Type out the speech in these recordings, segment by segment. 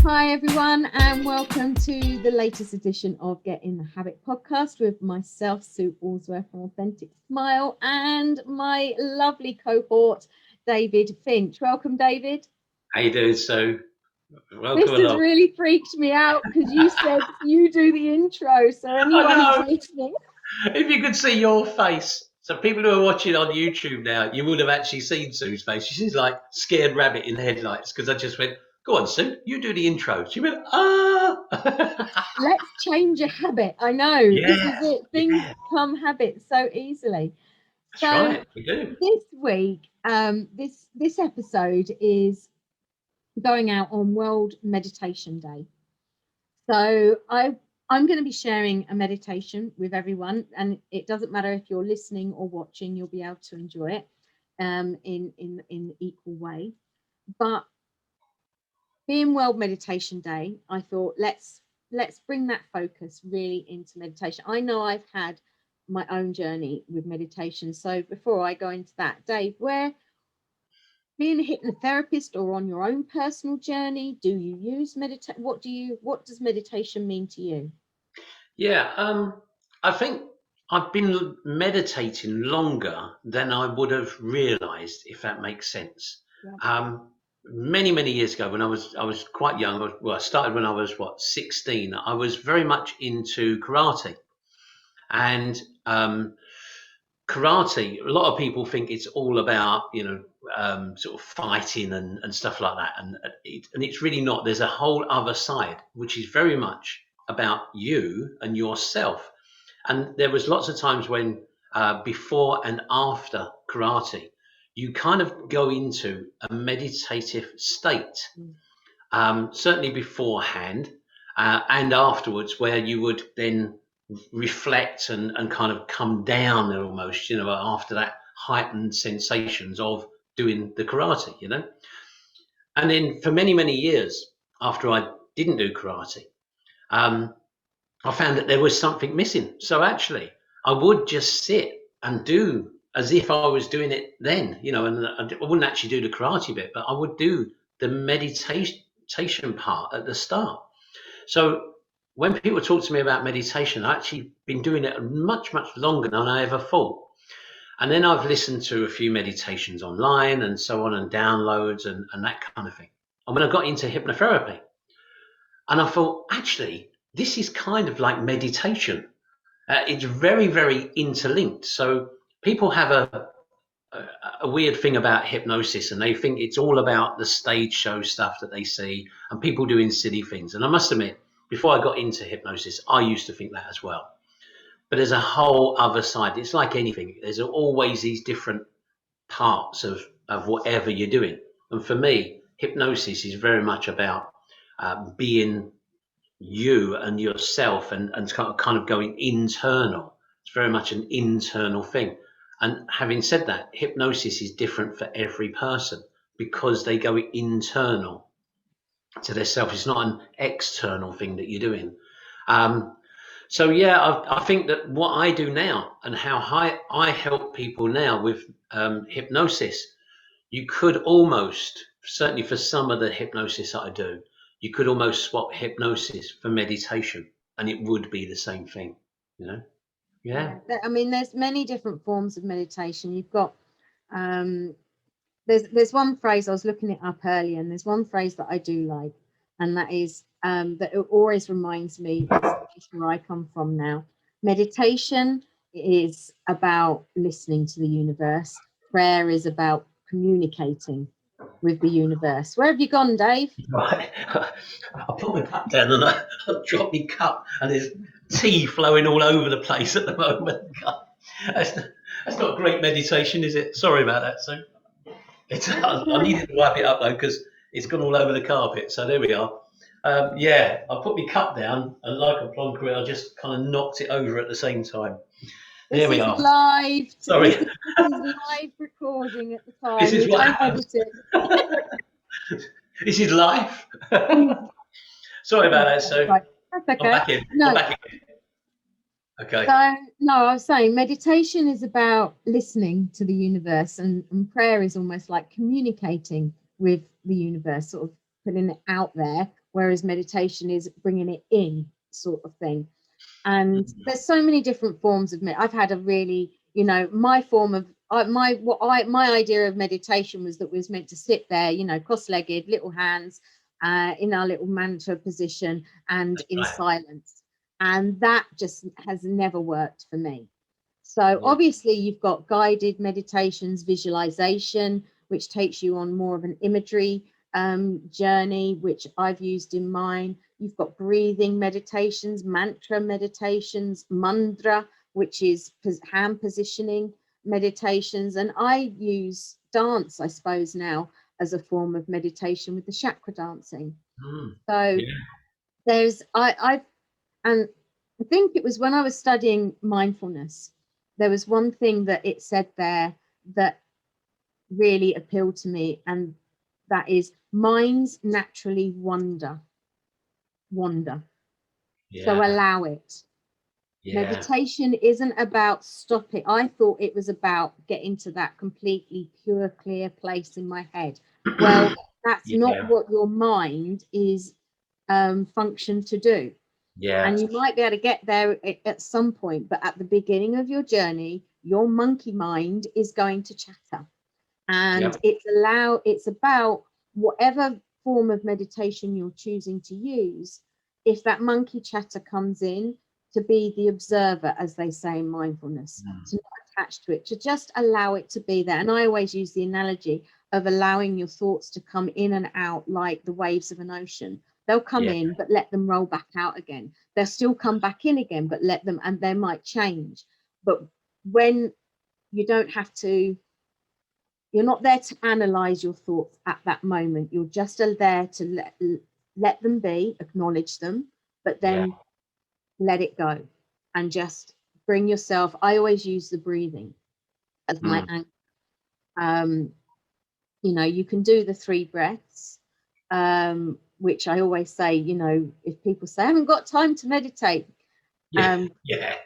Hi everyone, and welcome to the latest edition of Get in the Habit podcast with myself, Sue Allsworth from Authentic Smile, and my lovely cohort, David Finch. Welcome, David. How you doing, Sue? This Welcome has along. really freaked me out because you said you do the intro, so anyone who's listening. If you could see your face. So people who are watching on YouTube now, you would have actually seen Sue's face. She's like scared rabbit in the headlights because I just went, go on, Sue, you do the intro. She went, ah. Let's change a habit. I know, this is it. Things become habits so easily. That's So right, we do. this week, this episode is going out on World Meditation Day. So I'm going to be sharing a meditation with everyone, and it doesn't matter if you're listening or watching, you'll be able to enjoy it in equal way. But being World Meditation Day, I thought let's bring that focus really into meditation. I know I've had my own journey with meditation. So before I go into that, Dave, where being a hypnotherapist or on your own personal journey, do you use meditation? What does meditation mean to you? Yeah, I think I've been meditating longer than I would have realised, if that makes sense. Yeah. Many years ago, when I was quite young, I started when I was 16. I was very much into karate, and karate. A lot of people think it's all about sort of fighting and stuff like that, and it's really not. There's a whole other side which is very much about you and yourself. And there was lots of times when before and after karate, you kind of go into a meditative state. Certainly beforehand and afterwards, where you would then reflect and kind of come down almost, after that heightened sensations of doing the karate. And then for many years after I didn't do karate, I found that there was something missing. So actually, I would just sit and do as if I was doing it then, and I wouldn't actually do the karate bit, but I would do the meditation part at the start. So when people talk to me about meditation, I've actually been doing it much longer than I ever thought. And then I've listened to a few meditations online and so on, and downloads and that kind of thing. And when I got into hypnotherapy, and I thought, actually, this is kind of like meditation. It's very interlinked. So people have a weird thing about hypnosis, and they think it's all about the stage show stuff that they see and people doing silly things. And I must admit, before I got into hypnosis, I used to think that as well. But there's a whole other side. It's like anything. There's always these different parts of whatever you're doing. And for me, hypnosis is very much about being you and yourself and kind of going internal. It's very much an internal thing. And having said that, hypnosis is different for every person because they go internal to their self. It's not an external thing that you're doing. So yeah, I think that what I do now and how I help people now with hypnosis, you could almost, certainly for some of the hypnosis that I do, you could almost swap hypnosis for meditation and it would be the same thing, Yeah. I mean, there's many different forms of meditation. You've got there's one phrase, I was looking it up earlier, and there's one phrase that I do like, and that is that it always reminds me of the place where I come from now. Meditation is about listening to the universe. Prayer is about communicating with the universe. Where have you gone, Dave? Right. I put my cup down and I dropped my cup, and there's tea flowing all over the place at the moment. That's not great meditation, is it? Sorry about that, Sue. I needed to wipe it up though because it's gone all over the carpet. So there we are. Yeah, I put my cup down, and like a plonker, I just kind of knocked it over at the same time. There we are. Live. Sorry. This is live recording at the time. This is what happens. This is live. Sorry about that, Sue. Right. That's okay. I'm back in. No. I'm back in. Okay. So, no, I was saying meditation is about listening to the universe, and prayer is almost like communicating with the universe, sort of putting it out there whereas meditation is bringing it in, sort of thing. And there's so many different forms of I've had a really, my form of my idea of meditation was that we was meant to sit there, cross-legged, little hands, in our little mantra position and in Right. silence, and that just has never worked for me. So Yeah. obviously you've got guided meditations, visualization, which takes you on more of an imagery journey, which I've used in mine. You've got breathing meditations, mantra meditations, mudra, which is hand positioning meditations. And I use dance, I suppose, now as a form of meditation with the chakra dancing. So Yeah. there's, and I think it was when I was studying mindfulness, there was one thing that it said there that really appealed to me, and that is minds naturally wander. So Yeah. allow it. Yeah. Meditation isn't about stopping. I thought it was about getting to that completely pure, clear place in my head. Well, that's not Yeah. what your mind is functioned to do. Yeah. And you might be able to get there at some point, but at the beginning of your journey, your monkey mind is going to chatter. And Yep. it's about whatever form of meditation you're choosing to use. If that monkey chatter comes in, to be the observer, as they say in mindfulness, to not attach to it, to just allow it to be there. And I always use the analogy of allowing your thoughts to come in and out like the waves of an ocean. They'll come Yeah. in, but let them roll back out again. They'll still come back in again, but let them, and they might change. But when you don't have to, you're not there to analyze your thoughts at that moment. You're just there to let them be, acknowledge them, but Yeah. then let it go and just bring yourself. I always use the breathing as my anchor. You can do the 3 breaths, which I always say, if people say I haven't got time to meditate, Yeah. Yeah.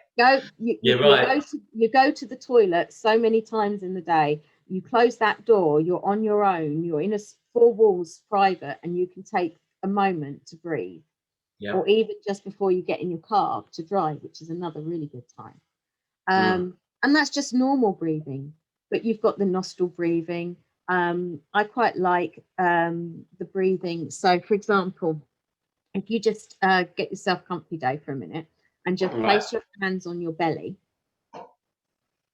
You're right. you go to the toilet so many times in the day, you close that door, you're on your own, you're in 4 walls private, and you can take a moment to breathe. Yeah. Or even just before you get in your car to drive, which is another really good time. And that's just normal breathing, but you've got the nostril breathing. I quite like the breathing. So for example, if you just get yourself comfy day for a minute and just Right. place your hands on your belly.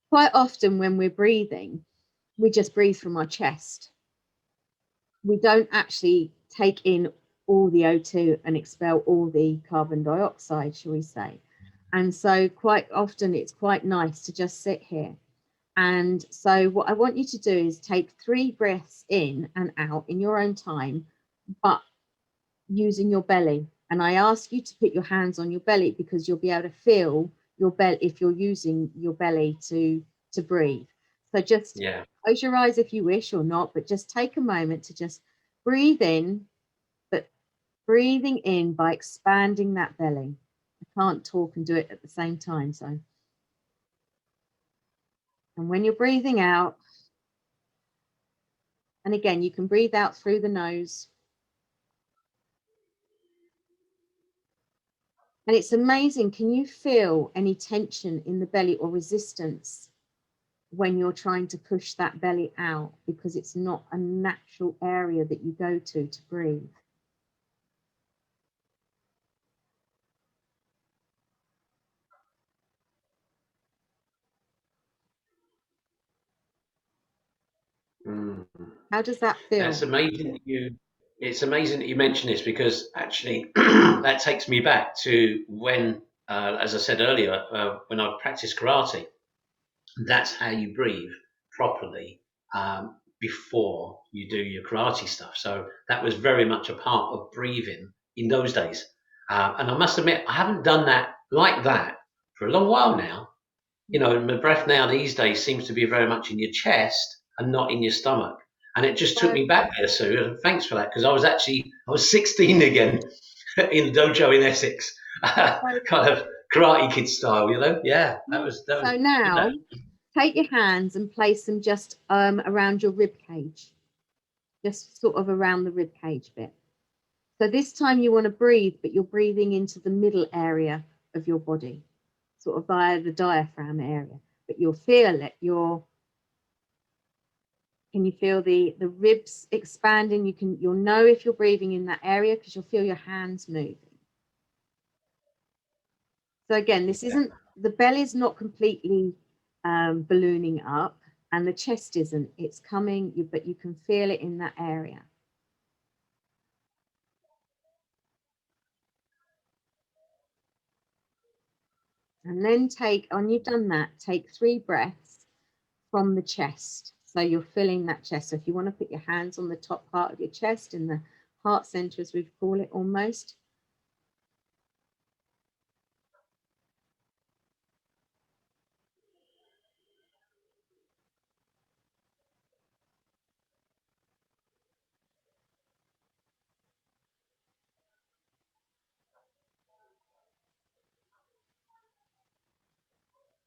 Quite often when we're breathing, we just breathe from our chest. We don't actually take in all the O2 and expel all the carbon dioxide, shall we say. And so quite often it's quite nice to just sit here. And so what I want you to do is take 3 breaths in and out in your own time, but using your belly. And I ask you to put your hands on your belly because you'll be able to feel your belly if you're using your belly to breathe. So just close your eyes if you wish or not, but just take a moment to just breathe in, but breathing in by expanding that belly. I can't talk and do it at the same time. So, and when you're breathing out, and again, you can breathe out through the nose. And it's amazing. Can you feel any tension in the belly or resistance when you're trying to push that belly out? Because it's not a natural area that you go to breathe. How does that feel? That's amazing it's amazing that you mention this, because actually that takes me back to when, as I said earlier, when I practiced karate. That's how you breathe properly before you do your karate stuff. So that was very much a part of breathing in those days. And I must admit, I haven't done that like that for a long while now. My breath now these days seems to be very much in your chest and not in your stomach. And it just took me back there, Sue. And thanks for that, because I was 16 again in the dojo in Essex, kind of Karate Kid style, Yeah, that was. So now, take your hands and place them just around your rib cage, just sort of around the rib cage bit. So this time you want to breathe, but you're breathing into the middle area of your body, sort of via the diaphragm area. But you'll feel it. Can you feel the ribs expanding? You'll know if you're breathing in that area because you'll feel your hands moving. So again, this isn't, the belly's not completely ballooning up, and the chest isn't. It's coming, but you can feel it in that area. And then when you've done that, take 3 breaths from the chest. So you're filling that chest. So if you want to put your hands on the top part of your chest, in the heart center, as we call it almost.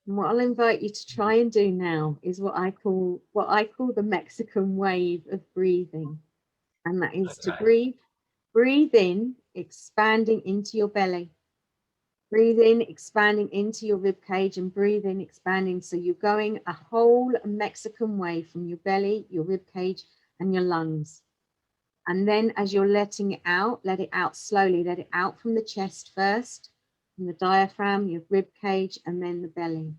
And what I'll invite you to try and do now is what I call the Mexican wave of breathing. And that is to breathe in, expanding into your belly. Breathe in, expanding into your rib cage, and breathe in, expanding. So you're going a whole Mexican wave from your belly, your rib cage, and your lungs. And then as you're letting it out, let it out slowly. Let it out from the chest first, from the diaphragm, your rib cage, and then the belly.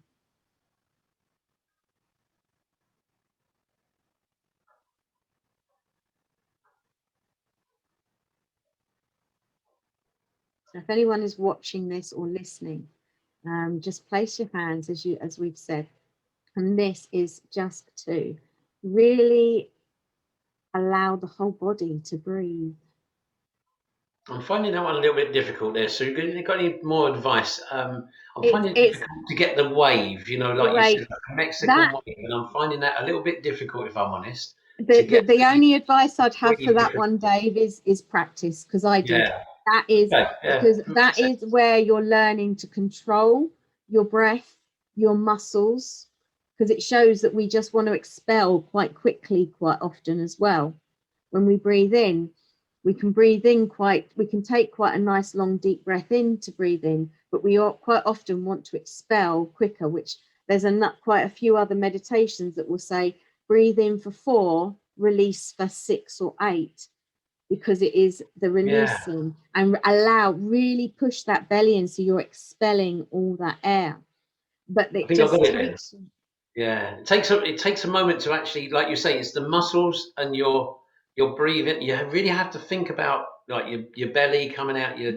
So if anyone is watching this or listening, just place your hands as we've said. And this is just to really allow the whole body to breathe. I'm finding that one a little bit difficult there, Sue. Got any more advice? I'm finding it It's difficult to get the wave, you know, like you great. said, like a Mexican That wave, and I'm finding that a little bit difficult, if I'm honest, to get the only advice I'd have for breathe that different. one, Dave, is practice, because I did. Yeah. That is Okay. Yeah. because that Makes is sense. where you're learning to control your breath, your muscles, because it shows that we just want to expel quite quickly, quite often as well. When we breathe in, we can take quite a nice long deep breath in to breathe in, but we quite often want to expel quicker, which there's quite a few other meditations that will say breathe in for 4, release for 6 or 8, because it is the Yeah. releasing, and really push that belly in so you're expelling all that air. But I it think I got just it then. takes, Yeah, it takes a moment to actually, like you say, it's the muscles and your breathing. You really have to think about like your belly coming out, your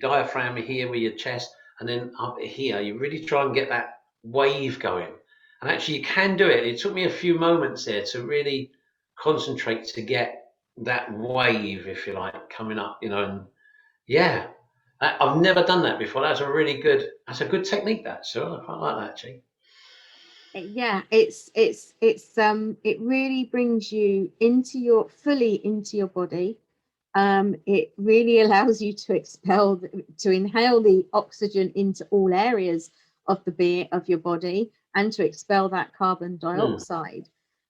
diaphragm here with your chest, and then up here. You really try and get that wave going. And actually, you can do it. It took me a few moments there to really concentrate to get that wave, if you like, coming up. You know, and yeah, I've never done that before. That's a good technique. That so I quite like that actually. yeah, it really brings you fully into your body. It really allows you to inhale the oxygen into all areas of of your body, and to expel that carbon Hmm. dioxide.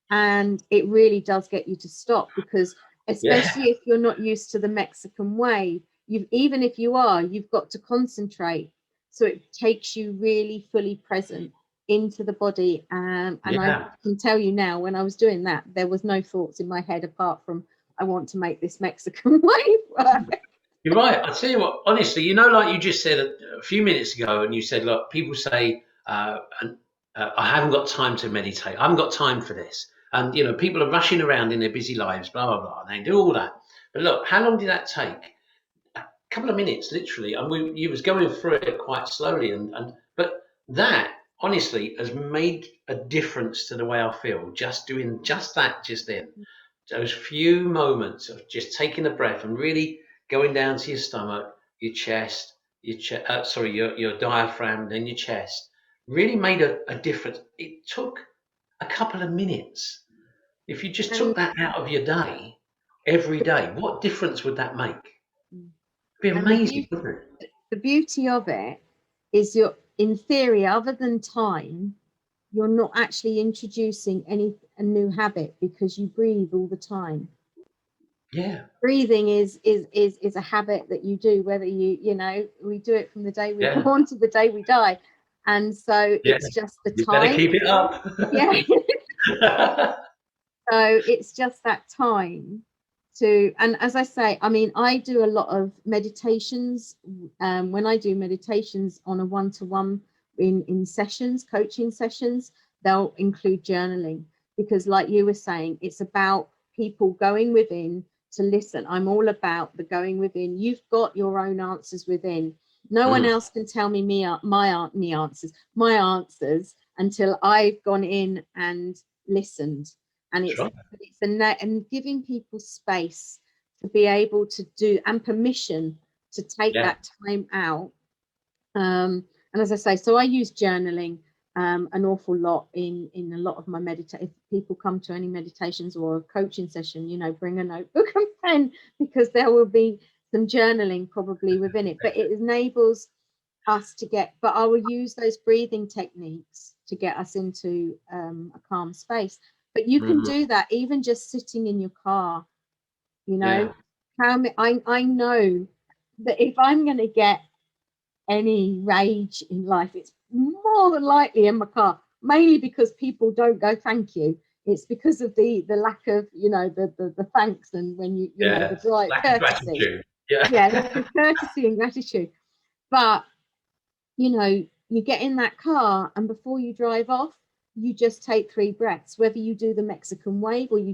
And it really does get you to stop, because Yeah. especially if you're not used to the Mexican way, even if you are, you've got to concentrate. So it takes you really fully present into the body. And I Yeah. can tell you now, when I was doing that, there was no thoughts in my head apart from, I want to make this Mexican wave work. You're right. I tell you what, honestly, you know, like you just said a few minutes ago, and you said, look, people say, I haven't got time to meditate. I haven't got time for this. And, you know, people are rushing around in their busy lives, blah, blah, blah. And they do all that. But look, how long did that take? A couple of minutes, literally. And you was going through it quite slowly. But that, honestly, has made a difference to the way I feel. Just doing just that just then. Those few moments of just taking a breath and really going down to your stomach, your chest, your diaphragm, then your chest, really made a difference. It took a couple of minutes. If you just And took that out of your day, every day, what difference would that make? It'd be and amazing, wouldn't it? the beauty of it is, you're, in theory, other than time, you're not actually introducing a new habit, because you breathe all the time. Yeah. Breathing is a habit that you do, whether we do it from the day we're Yeah. born to the day we die. And so Yeah. it's just the You better time. keep it up. Yeah. So it's just that time to, and as I say, I mean, I do a lot of meditations. When I do meditations on a one-to-one in sessions, coaching sessions, they'll include journaling, because like you were saying, it's about people going within to listen. I'm all about the going within. You've got your own answers within. No one Mm, else can tell me my answers until I've gone in and listened. And that's right. it's a net, and giving people space to be able to do, and permission to take Yeah. that time out. And as I say, so I use journaling an awful lot in a lot of my meditation. If people come to any meditations or a coaching session, bring a notebook and pen, because there will be some journaling probably within it. But it enables us to get, but I will use those breathing techniques to get us into a calm space. But you can Mm, do that even just sitting in your car, you know. yeah. I know that if I'm going to get any rage in life, it's more than likely in my car, mainly because people don't go thank you. It's because of the lack of, the thanks, and when Yeah. the right Lack of courtesy. gratitude. Yeah. Yeah, lack of courtesy and gratitude. But you get in that car, and before you drive off, you just take 3 breaths, whether you do the Mexican wave, or you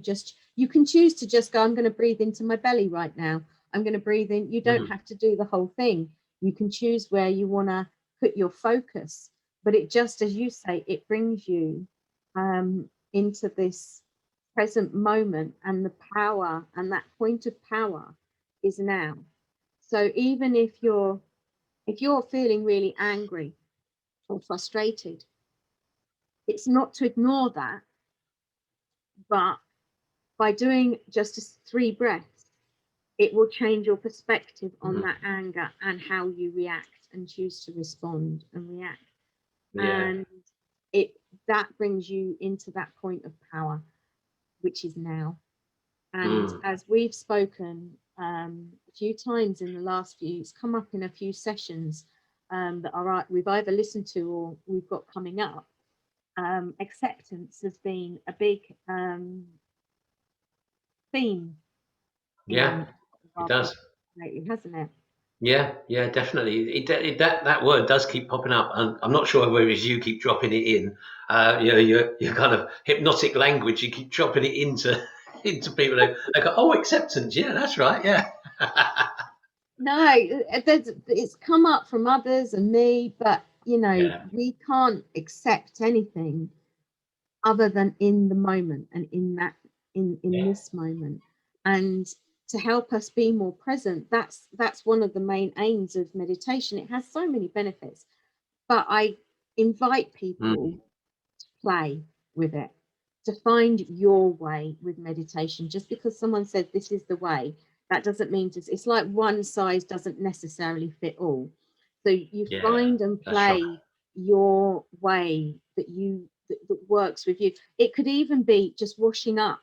can choose to just go, I'm going to breathe into my belly right now. I'm going to breathe in. You don't Mm, have to do the whole thing. You can choose where you want to put your focus. But it just, as you say, it brings you into this present moment, and the power, and that point of power is now. So even if you're feeling really angry or frustrated, it's not to ignore that, but by doing just 3 breaths, it will change your perspective on mm, that anger and how you react and choose to respond and react. yeah. And it that brings you into that point of power, which is now. And Mm, as we've spoken a few times in the last few, it's come up in a few sessions that we've either listened to or we've got coming up. Acceptance has been a big theme yeah. in It our podcast does. lately, hasn't it? Yeah, yeah, definitely. That word does keep popping up, and I'm not sure whether it's you keep dropping it in. Your kind of hypnotic language. You keep dropping it into into people. They go, "Oh, acceptance. Yeah, that's right. Yeah, No, it's come up from others and me, but yeah, we can't accept anything other than in the moment, and in yeah. this moment. And to help us be more present, that's one of the main aims of meditation. It has so many benefits, but I invite people Mm, to play with it, to find your way with meditation. Just because someone said this is the way, that doesn't mean it's like one size doesn't necessarily fit all. So you yeah, find and that's right. play your way that works with you. It could even be just washing up.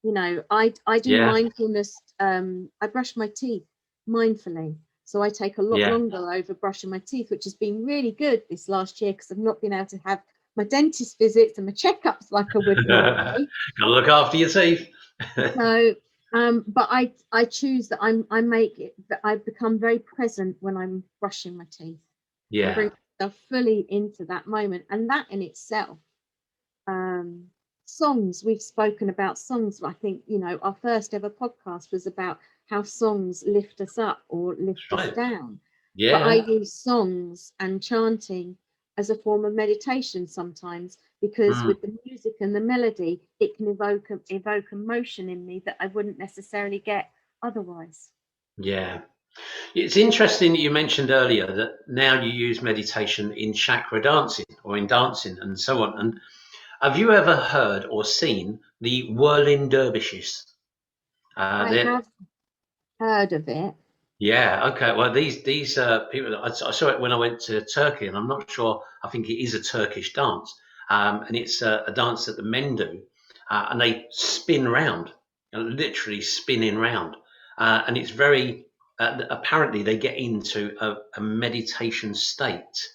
I do Yeah, mindfulness. I brush my teeth mindfully, so I take a lot yeah. longer over brushing my teeth, which has been really good this last year, because I've not been able to have my dentist visits and my checkups like I would normally. Gotta look after your teeth. So, but I choose that I make it that I become very present when I'm brushing my teeth, and Yeah. bring myself fully into that moment, and that in itself. um, Songs, we've spoken about songs. I think our first ever podcast was about how songs lift us up or lift That's us right. down. But I Yeah. use songs and chanting as a form of meditation sometimes, because Mm, with the music and the melody, it can evoke emotion in me that I wouldn't necessarily get otherwise. yeah. It's interesting that you mentioned earlier that now you use meditation in chakra dancing or in dancing and so on. And have you ever heard or seen the whirling dervishes? I They're have heard of it. Yeah, okay. Well, these people, I saw it when I went to Turkey, and I'm not sure. I think it is a Turkish dance, and it's a dance that the men do, and they spin round, literally spinning round. And it's very, apparently they get into a meditation state,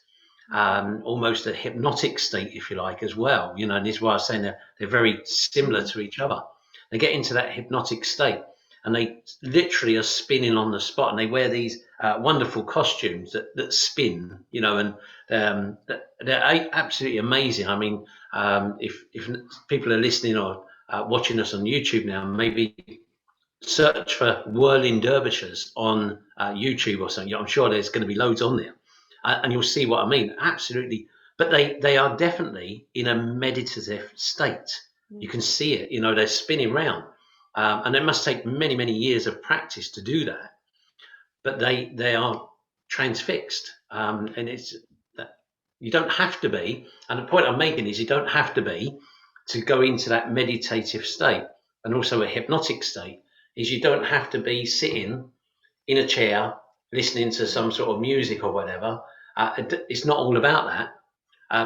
almost a hypnotic state, if you like, as well. And this is why I was saying they're very similar to each other. They get into that hypnotic state, and they literally are spinning on the spot, and they wear these wonderful costumes that spin, and they're absolutely amazing. I mean, if people are listening or watching us on YouTube now, maybe search for whirling dervishes on YouTube or something. I'm sure there's going to be loads on there, and you'll see what I mean. Absolutely, but they are definitely in a meditative state. You can see it. They're spinning round, and it must take many years of practice to do that. But they are transfixed, and it's you don't have to be. And the point I'm making is you don't have to be to go into that meditative state, and also a hypnotic state. Is you don't have to be sitting in a chair listening to some sort of music or whatever. It's not all about that.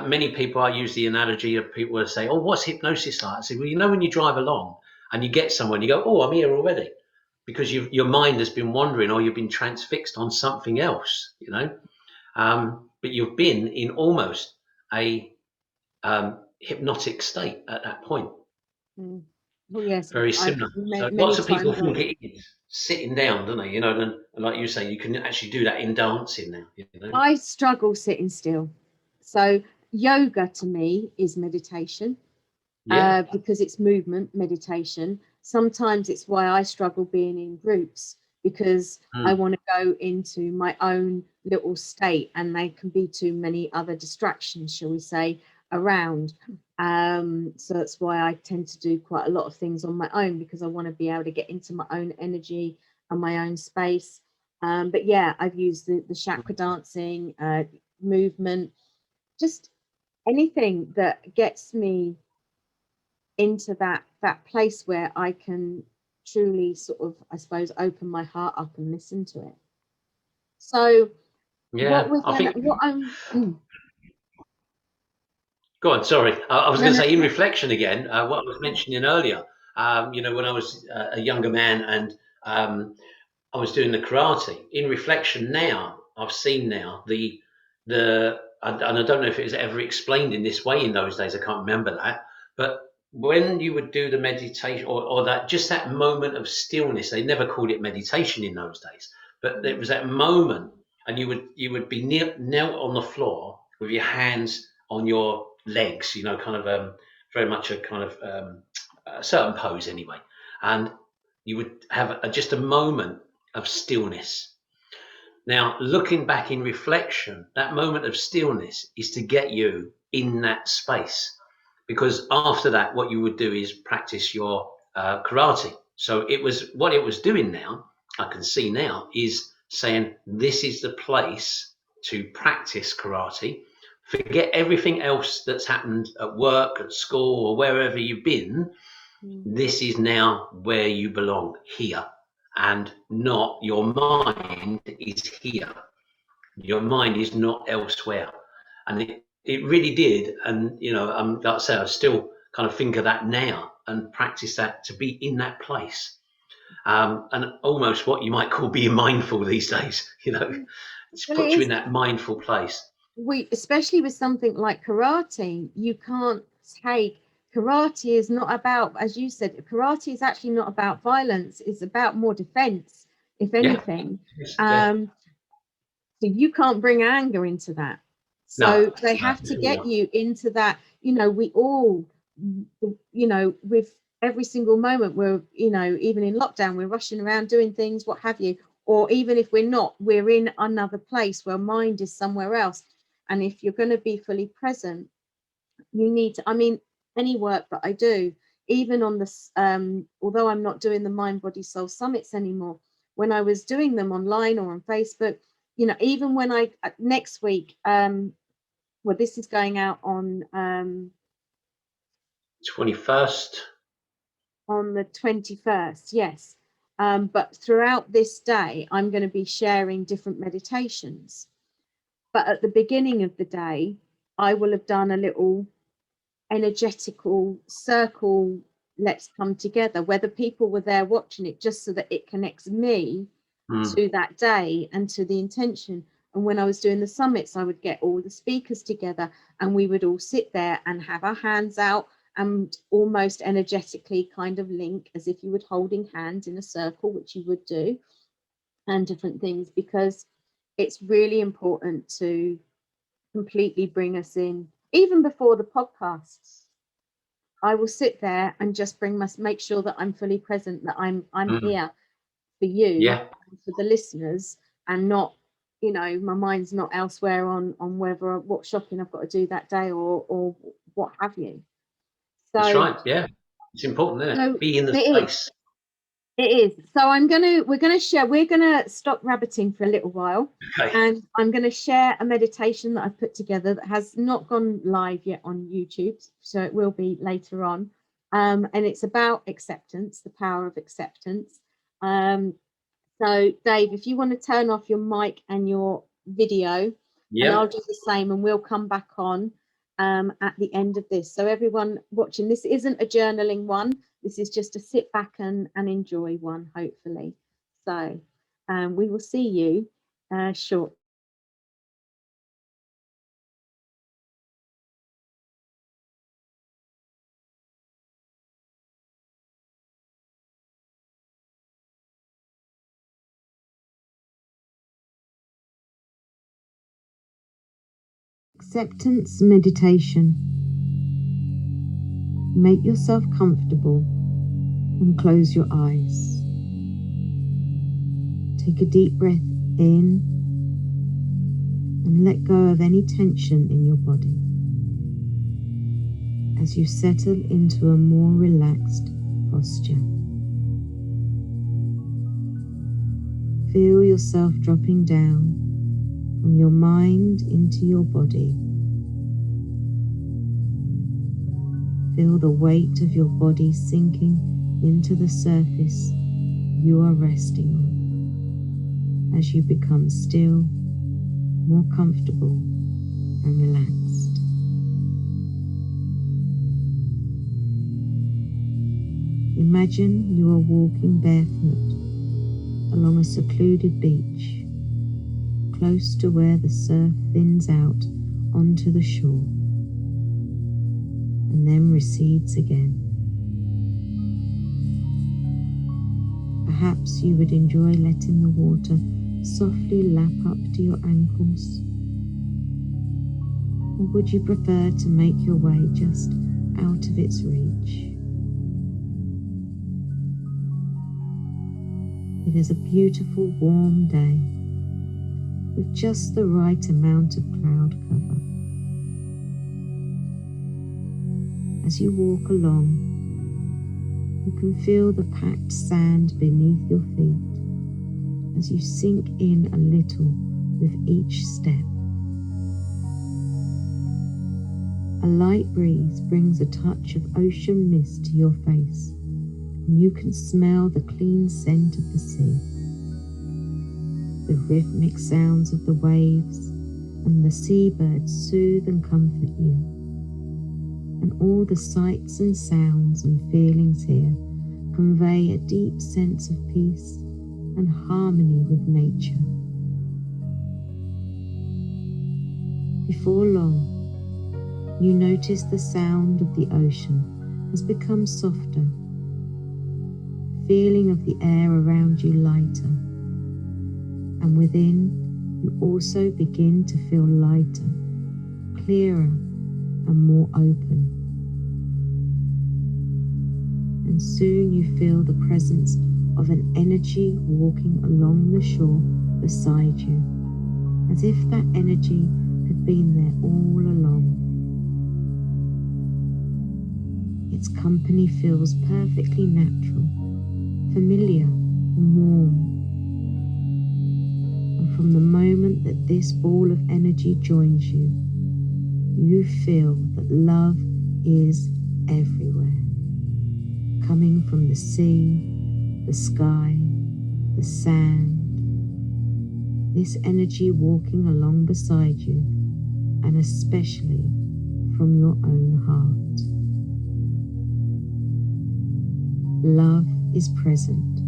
Many people, I use the analogy of people who say, "Oh, what's hypnosis like?" I say, "Well, when you drive along and you get somewhere and you go, oh, I'm here already," because your mind has been wandering, or you've been transfixed on something else, but you've been in almost a hypnotic state at that point. Well, yes, Very similar. So many lots of people times. think it is sitting down, don't they? And like you say, you can actually do that in dancing now. I struggle sitting still. So yoga to me is meditation, Yeah. because it's movement meditation. Sometimes it's why I struggle being in groups, because I want to go into my own little state, and there can be too many other distractions, shall we say, around. So that's why I tend to do quite a lot of things on my own, because I want to be able to get into my own energy and my own space. But yeah, I've used the chakra dancing, movement, just anything that gets me into that place where I can truly sort of, I suppose, open my heart up and listen to it. So Yeah, I think. what I'm Go on, sorry. I was no, going to no, say, in reflection again, what I was mentioning earlier, when I was a younger man and I was doing the karate. In reflection now, I've seen now and I don't know if it was ever explained in this way in those days. I can't remember that. But when you would do the meditation, or that just that moment of stillness, they never called it meditation in those days, but there was that moment, and you would be knelt on the floor with your hands on your legs, kind of very much a kind of a certain pose anyway, and you would have just a moment of stillness. Now, looking back in reflection, that moment of stillness is to get you in that space, because after that, what you would do is practice your karate. So what it was doing now, I can see now, is saying this is the place to practice karate. Forget everything else that's happened at work, at school, or wherever you've been. This is now where you belong, here. And not your mind is here. Your mind is not elsewhere. And it really did. And, like I say, I still kind of think of that now and practice that, to be in that place. And almost what you might call being mindful these days, just well, it puts you is. in that mindful place. Especially with something like karate, you can't take karate is not about, as you said, karate is actually not about violence. It's about more defense, if anything. Yeah. So you can't bring anger into that. No, So they have to get you into that. We all, with every single moment, we're, even in lockdown, we're rushing around doing things, what have you. Or even if we're not, we're in another place where mind is somewhere else. And if you're going to be fully present, you need to, any work that I do, even on this, although I'm not doing the Mind Body Soul Summits anymore, when I was doing them online or on Facebook, even when next week, well, this is going out on 21st. On the 21st, yes. But throughout this day, I'm going to be sharing different meditations. But at the beginning of the day, I will have done a little energetical circle let's come together, whether people were there watching it, just so that it connects me to that day and to the intention. And when I was doing the summits, I would get all the speakers together and we would all sit there and have our hands out and almost energetically kind of link as if you were holding hands in a circle, which you would do, and different things, because it's really important to completely bring us in. Even before the podcasts, I will sit there and just make sure that I'm fully present, that I'm here for you, Yeah, for the listeners, and not, my mind's not elsewhere on whether what shopping I've got to do that day or what have you. that's So, right. Yeah, it's important, isn't it? so Be in the it is. space. It is. So we're gonna stop rabbiting for a little while, Okay. and I'm gonna share a meditation that I've put together that has not gone live yet on YouTube, so it will be later on. And it's about acceptance, the power of acceptance. So Dave, if you want to turn off your mic and your video, and Yeah. I'll do the same, and we'll come back on at the end of this. So everyone watching, this isn't a journaling one. This is just a sit back and enjoy one, hopefully. So we will see you shortly. Acceptance meditation. Make yourself comfortable and close your eyes. Take a deep breath in and let go of any tension in your body as you settle into a more relaxed posture. Feel yourself dropping down from your mind into your body. Feel the weight of your body sinking into the surface you are resting on as you become still, more comfortable and relaxed. Imagine you are walking barefoot along a secluded beach, close to where the surf thins out onto the shore and then recedes again. Perhaps you would enjoy letting the water softly lap up to your ankles, or would you prefer to make your way just out of its reach? It is a beautiful warm day with just the right amount of cloud cover. As you walk along, you can feel the packed sand beneath your feet as you sink in a little with each step. A light breeze brings a touch of ocean mist to your face, and you can smell the clean scent of the sea. The rhythmic sounds of the waves and the seabirds soothe and comfort you, and all the sights and sounds and feelings here convey a deep sense of peace and harmony with nature. Before long, you notice the sound of the ocean has become softer, the feeling of the air around you lighter, and within you also begin to feel lighter, clearer, and more open. And soon you feel the presence of an energy walking along the shore beside you, as if that energy had been there all along. Its company feels perfectly natural, familiar, and warm. And from the moment that this ball of energy joins you, you feel that love is everywhere, coming from the sea, the sky, the sand. This energy walking along beside you, and especially from your own heart. Love is present.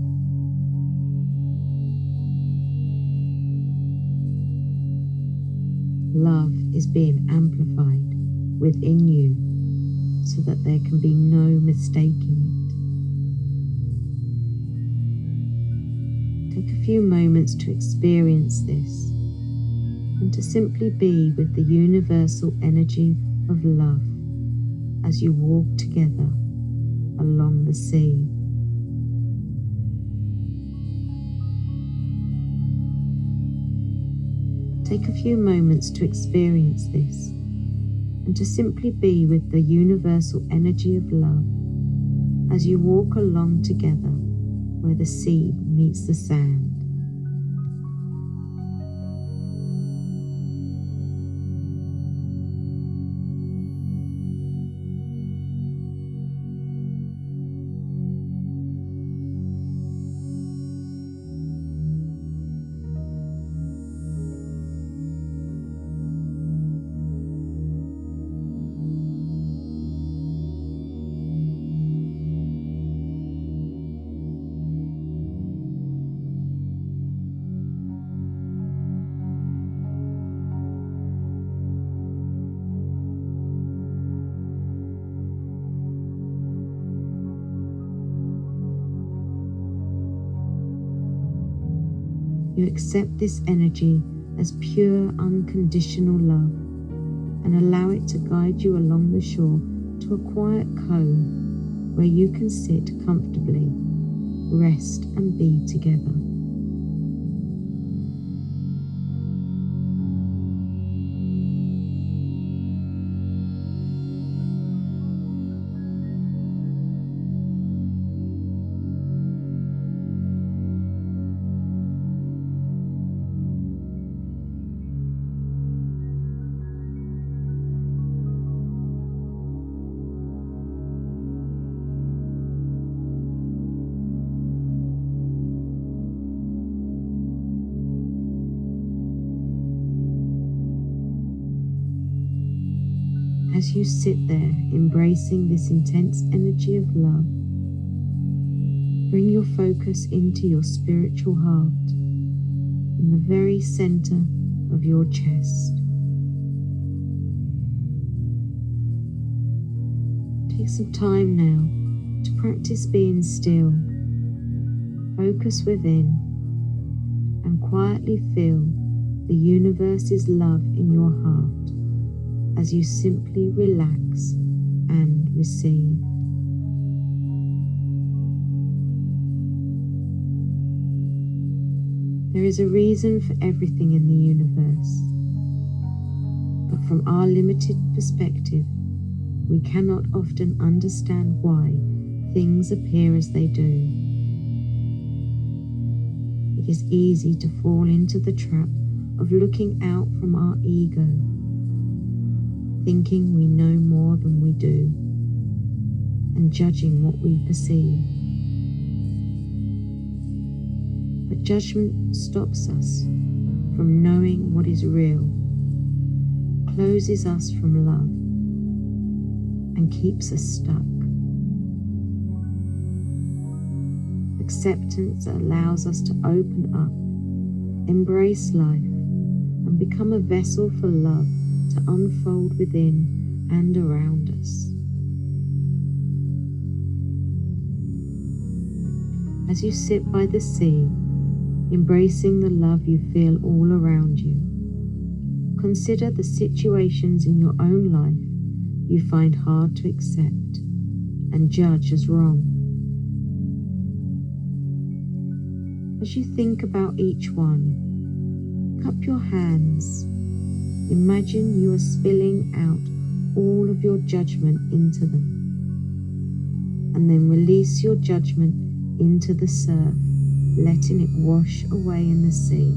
Love is being amplified within you so that there can be no mistaking it. Take a few moments to experience this and to simply be with the universal energy of love as you walk together along the sea. Take a few moments to experience this and to simply be with the universal energy of love as you walk along together where the sea meets the sand. You accept this energy as pure, unconditional love and allow it to guide you along the shore to a quiet cove where you can sit comfortably, rest and be together. As you sit there embracing this intense energy of love, bring your focus into your spiritual heart, in the very center of your chest. Take some time now to practice being still. Focus within and quietly feel the universe's love in your heart as you simply relax and receive. There is a reason for everything in the universe, but from our limited perspective, we cannot often understand why things appear as they do. It is easy to fall into the trap of looking out from our ego, thinking we know more than we do, and judging what we perceive. But judgment stops us from knowing what is real, closes us from love, and keeps us stuck. Acceptance allows us to open up, embrace life, and become a vessel for love to unfold within and around us. As you sit by the sea, embracing the love you feel all around you, consider the situations in your own life you find hard to accept and judge as wrong. As you think about each one, cup your hands. Imagine you are spilling out all of your judgment into them, and then release your judgment into the surf, letting it wash away in the sea.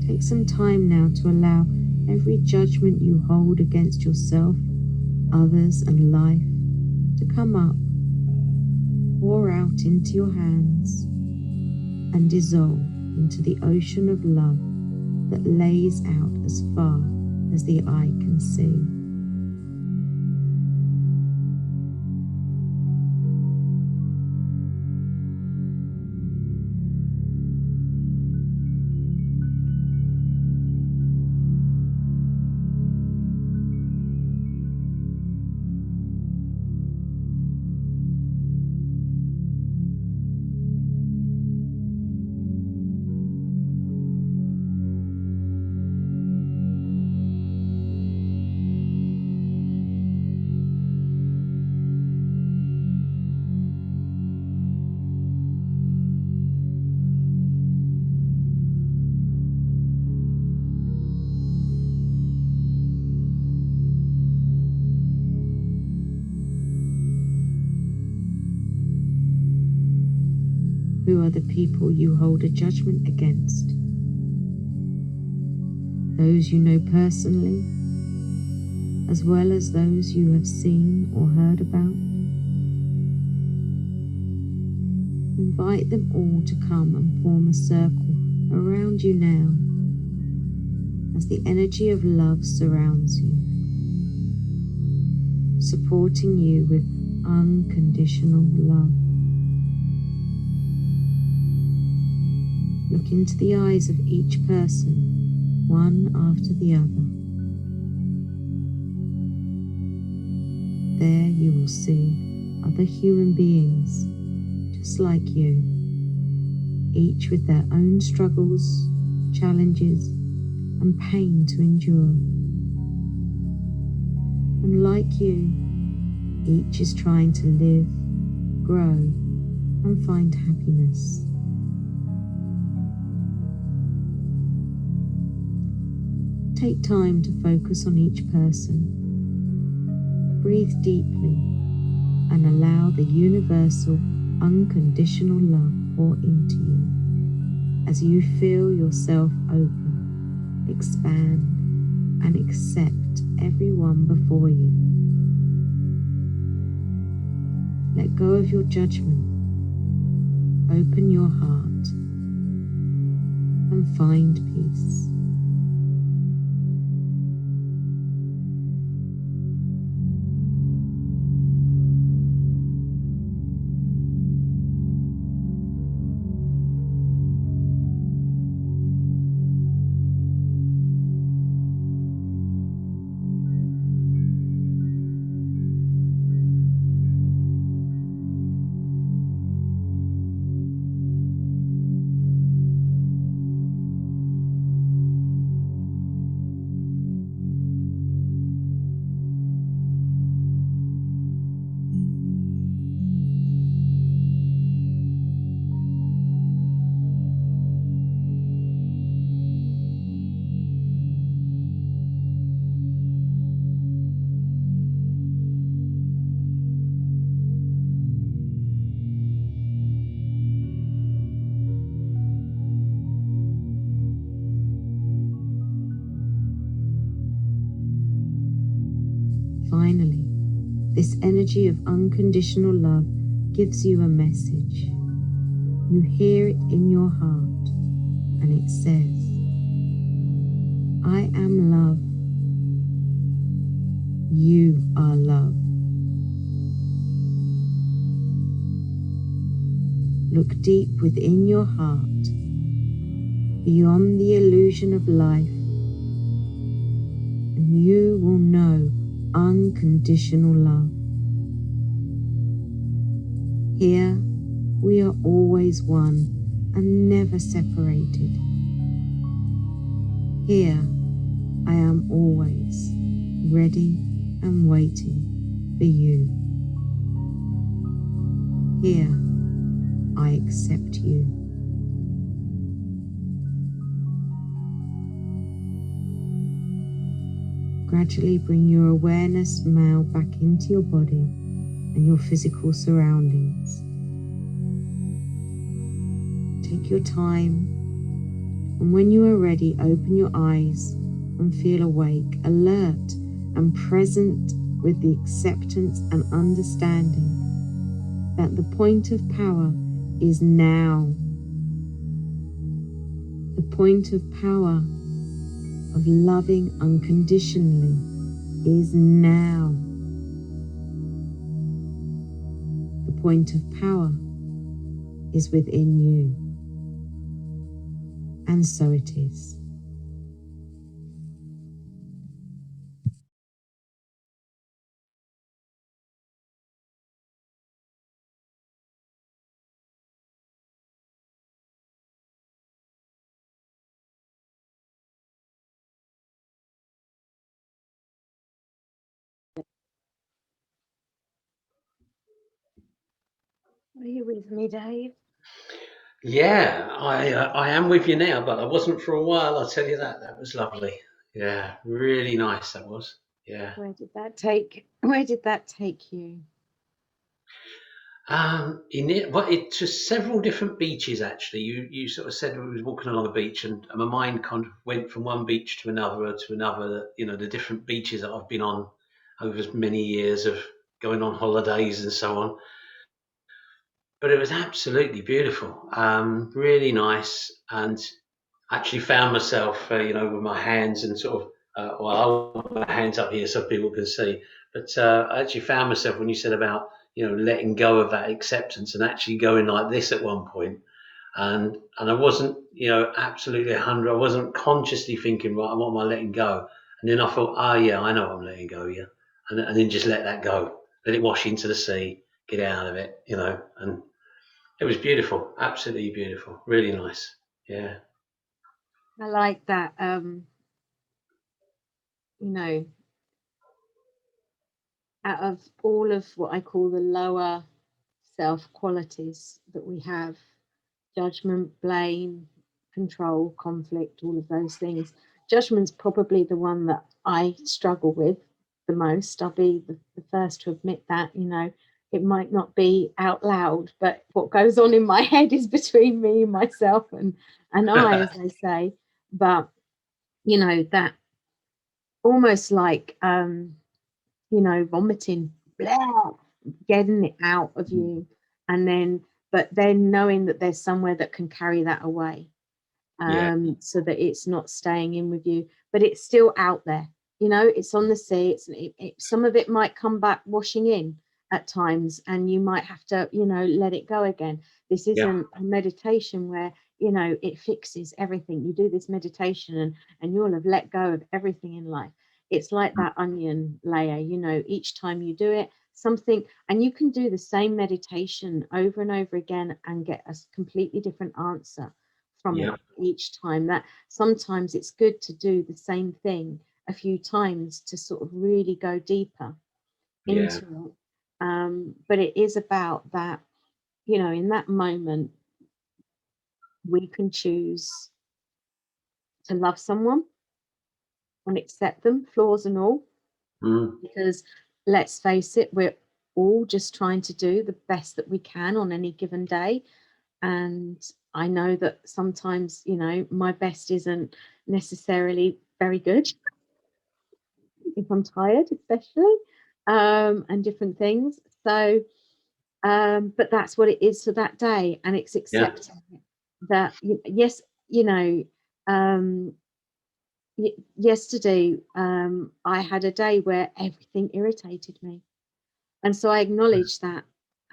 Take some time now to allow every judgment you hold against yourself, others, and life to come up, pour out into your hands, and dissolve into the ocean of love that lays out as far as the eye can see. Who are the people you hold a judgment against? Those you know personally, as well as those you have seen or heard about? Invite them all to come and form a circle around you now, as the energy of love surrounds you, supporting you with unconditional love. Look into the eyes of each person, one after the other. There you will see other human beings just like you, each with their own struggles, challenges, and pain to endure. And like you, each is trying to live, grow, and find happiness. Take time to focus on each person. Breathe deeply and allow the universal, unconditional love pour into you as you feel yourself open, expand, and accept everyone before you. Let go of your judgment, open your heart, and find peace. Finally, this energy of unconditional love gives you a message. You hear it in your heart, and it says, I am love. You are love. Look deep within your heart, beyond the illusion of life, and you will know unconditional love. Here, we are always one and never separated. Here, I am always ready and waiting for you. Here, I accept you. Gradually bring your awareness now back into your body and your physical surroundings. Take your time, and when you are ready, open your eyes and feel awake, alert, and present with the acceptance and understanding that the point of power is now. The point of power of loving unconditionally is now. The point of power is within you. And so it is. Are you with me, Dave? Yeah, I am with you now, but I wasn't for a while. I'll tell you that. That was lovely. Yeah, really nice. That was. Yeah. Where did that take you? To several different beaches actually. You sort of said we was walking along a beach, and my mind kind of went from one beach to another to another. You know, the different beaches that I've been on over many years of going on holidays and so on. But it was absolutely beautiful, really nice, and actually found myself, with my hands and sort of, well, I'll put my hands up here so people can see. But I actually found myself when you said about, letting go of that acceptance and actually going like this at one point, and I wasn't, absolutely 100. I wasn't consciously thinking, right, what am I letting go? And then I thought, oh yeah, I know what I'm letting go, yeah, and then just let that go, let it wash into the sea, get out of it, and it was beautiful, absolutely beautiful, really nice, yeah. I like that. You know, out of all of what I call the lower self qualities that we have, judgment, blame, control, conflict, all of those things. Judgment's probably the one that I struggle with the most. I'll be the first to admit that, it might not be out loud, but what goes on in my head is between me, myself, and I, as they say. But, that almost like, vomiting, blah, getting it out of you. And then, but then knowing that there's somewhere that can carry that away, Yeah, so that it's not staying in with you, but it's still out there. It's on the sea. Some of it might come back washing in at times, and you might have to, let it go again. This yeah, isn't a meditation where it fixes everything. You do this meditation, and you'll have let go of everything in life. It's like that onion layer. Each time you do it, something, and you can do the same meditation over and over again and get a completely different answer from it yeah, each time. That sometimes it's good to do the same thing a few times to sort of really go deeper yeah, into it. But it is about that, in that moment, we can choose to love someone and accept them, flaws and all, mm, because let's face it, we're all just trying to do the best that we can on any given day. And I know that sometimes, my best isn't necessarily very good if I'm tired, especially, and different things. So, but that's what it is for that day, and it's yeah, accepting it, that yes, you know, um, yesterday, I had a day where everything irritated me, and so I acknowledged that,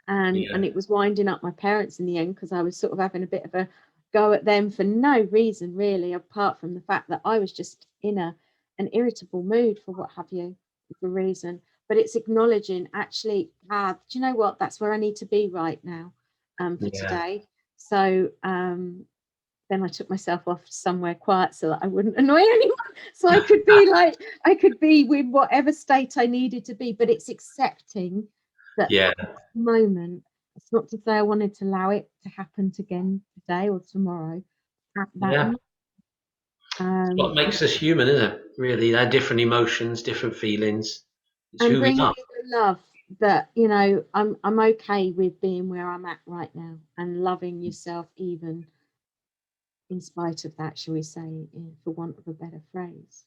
yeah, and it was winding up my parents in the end, because I was sort of having a bit of a go at them for no reason really, apart from the fact that I was just in an irritable mood for what have you, for reason. But it's acknowledging, actually, do you know what? That's where I need to be right now, for yeah, today. So then I took myself off somewhere quiet so that I wouldn't annoy anyone. So I could be like, I could be with whatever state I needed to be, but it's accepting that yeah, at this moment, it's not to say I wanted to allow it to happen again today or tomorrow. At that, yeah. It's what and, makes us human, isn't it? Really, our different emotions, different feelings. It's and who we bringing are. you the love that, I'm okay with being where I'm at right now, and loving yourself even in spite of that, shall we say, for want of a better phrase.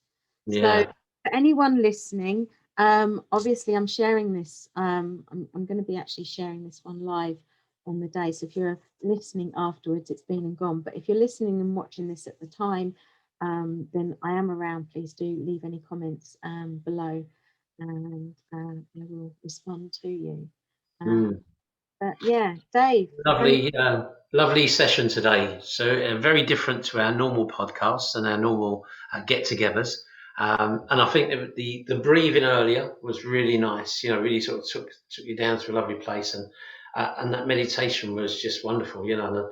So, Yeah, for anyone listening, obviously I'm sharing this. I'm going to be actually sharing this one live on the day. So if you're listening afterwards, it's been and gone. But if you're listening and watching this at the time, then I am around. Please do leave any comments below, and I will respond to you. Um, mm. but yeah, Dave, thank Lovely, lovely session today. So very different to our normal podcasts and our normal get-togethers. And I think that the breathing earlier was really nice. Really sort of took you down to a lovely place, and that meditation was just wonderful. And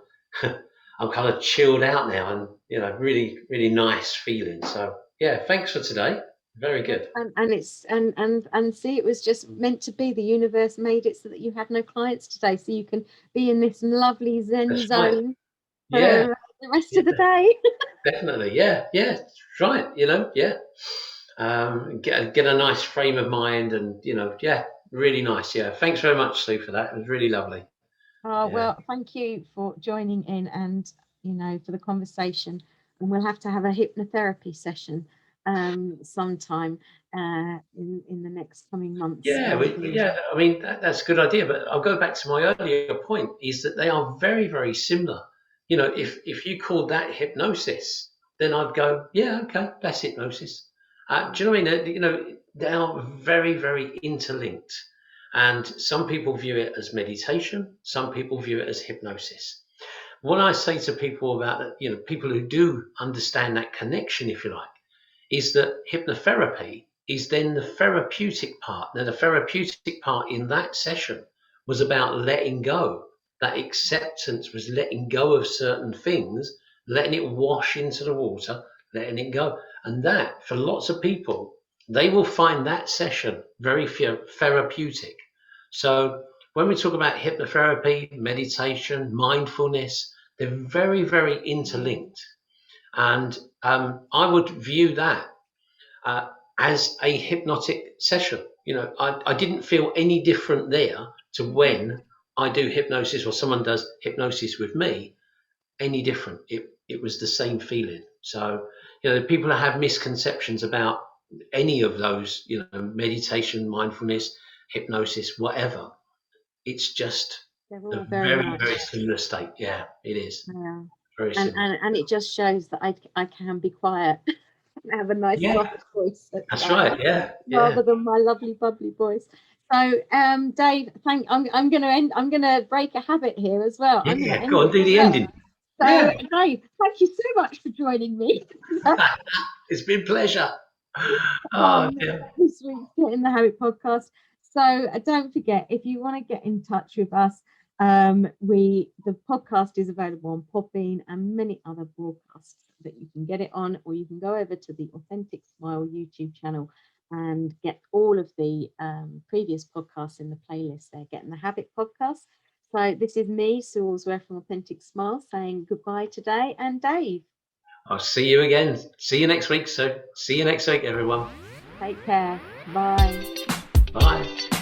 I'm kind of chilled out now, and really really nice feeling. So yeah, thanks for today. Very good. and it's and see, it was just meant to be. The universe made it so that you had no clients today, so you can be in this lovely zen That's right. zone Yeah, for the rest yeah, of the day. definitely. Yeah, yeah, that's right. Yeah. Get a nice frame of mind, and yeah, Really nice. Yeah. Thanks very much, Sue, for that. It was really lovely. Yeah. Well, thank you for joining in and, for the conversation. And we'll have to have a hypnotherapy session sometime in the next coming months. Yeah. I mean, that's a good idea. But I'll go back to my earlier point: is that they are very, very similar. If you called that hypnosis, then I'd go, yeah, okay, that's hypnosis. Do you know what I mean? They are very, very interlinked, and some people view it as meditation. Some people view it as hypnosis. What I say to people about that, people who do understand that connection, if you like, is that hypnotherapy is then the therapeutic part. Now, the therapeutic part in that session was about letting go. That acceptance was letting go of certain things, letting it wash into the water, letting it go. And that, for lots of people, they will find that session very therapeutic. So, when we talk about hypnotherapy, meditation, mindfulness, they're very, very interlinked. And I would view that uh, as a hypnotic session. I didn't feel any different there to when I do hypnosis or someone does hypnosis with me, any different. It was the same feeling. So, people have misconceptions about any of those, meditation, mindfulness, hypnosis, whatever. It's just They're a all very very, much. very similar state. Yeah, it is. Yeah. Very And, similar. and and it just shows that I can be quiet and have a nice Yeah, soft voice at that's times, right. Yeah, yeah. rather than my lovely bubbly voice. So, Dave, I'm gonna break a habit here as well. I'm gonna Yeah, end go on, it do the there. ending. So, Yeah, Dave, thank you so much for joining me it's been a pleasure. Oh, on yeah. this week's Get in the Habit podcast. So, don't forget, if you want to get in touch with us, the podcast is available on Podbean and many other broadcasts that you can get it on, or you can go over to the Authentic Smile YouTube channel and get all of the previous podcasts in the playlist there. Get in the Habit podcast. So this is me, Sue Allsworth from Authentic Smile, saying goodbye today, and Dave. I'll see you again. See you next week. So, see you next week, everyone. Take care. Bye. Bye.